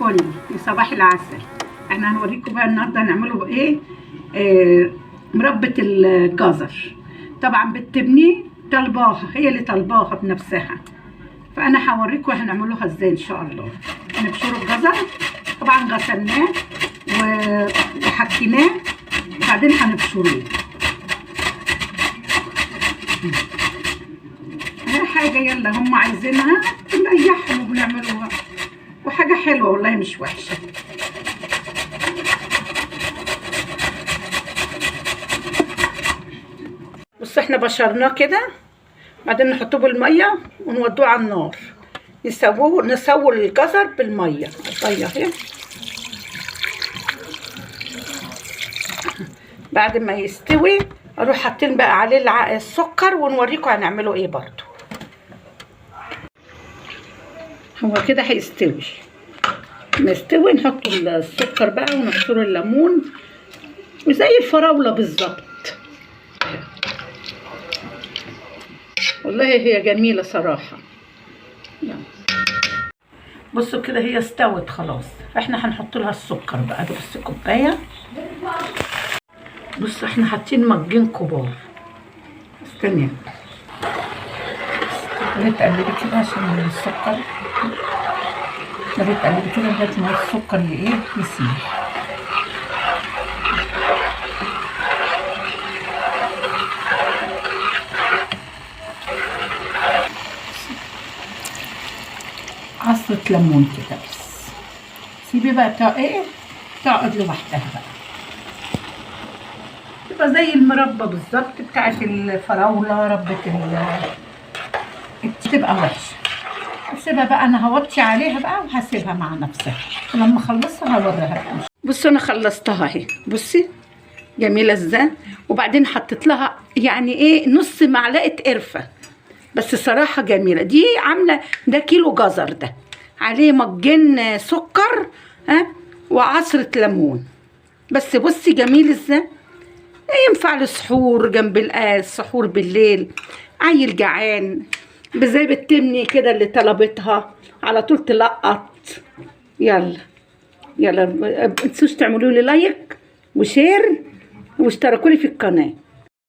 الفل وصباح العسل. احنا هنوريكم بقى النهارده هنعمله ايه. مربة الجزر. طبعا بتبني طلباها، هي اللي طلباها بنفسها، فانا هوريكم هنعملوها ازاي ان شاء الله. هنبشر الجزر، طبعا غسلناه وحكيناه وبعدين هنبشروه. اي حاجه يلا هم عايزينها بنريحهم وبنعملوها، وحاجه حلوه والله مش وحشه. بصوا احنا بشرناه كده، بعدين نحطوه بالميه ونودوه على النار نسوي الجزر بالميه. الميه اهي، بعد ما يستوي اروح حاطين بقى عليه السكر ونوريكم هنعمله ايه برضو. هو كده هيستوي، نستوي نحط السكر بقى ونعصر الليمون وزي الفراوله بالظبط. والله هي جميله صراحه. بصوا كده هي استوت خلاص، احنا هنحط لها السكر بقى. بصوا كوبايه، بصوا احنا حاطين مجين كبار. استني بتقلبي كده عشان السكر، بتقلبي كده لغايه ما السكر يسيح. عصرة ليمون كده بس، سيبي بقى تقعد لوحدها بقى، تبقى زي المربى بالظبط بتاعت الفراولة. ربة تبقى وحشة. هسيبها بقى، انا هوطي عليها بقى وهسيبها مع نفسها، ولما اخلصها هوريها بقى. بصوا انا خلصتها اهي، بصي جميلة ازاي. وبعدين حطيت لها يعني ايه نص معلقة قرفة، بس صراحة جميلة. دي عاملة ده كيلو جزر، ده عليه مجين سكر وعصرة ليمون بس. بصي جميل ازاي، ينفع للسحور جنب السحور بالليل، عيل جعان زي بتمني كده اللي طلبتها على طول تلقط. يلا يلا، متنسوش تعملوا لي لايك وشير واشتركوا لي في القناه.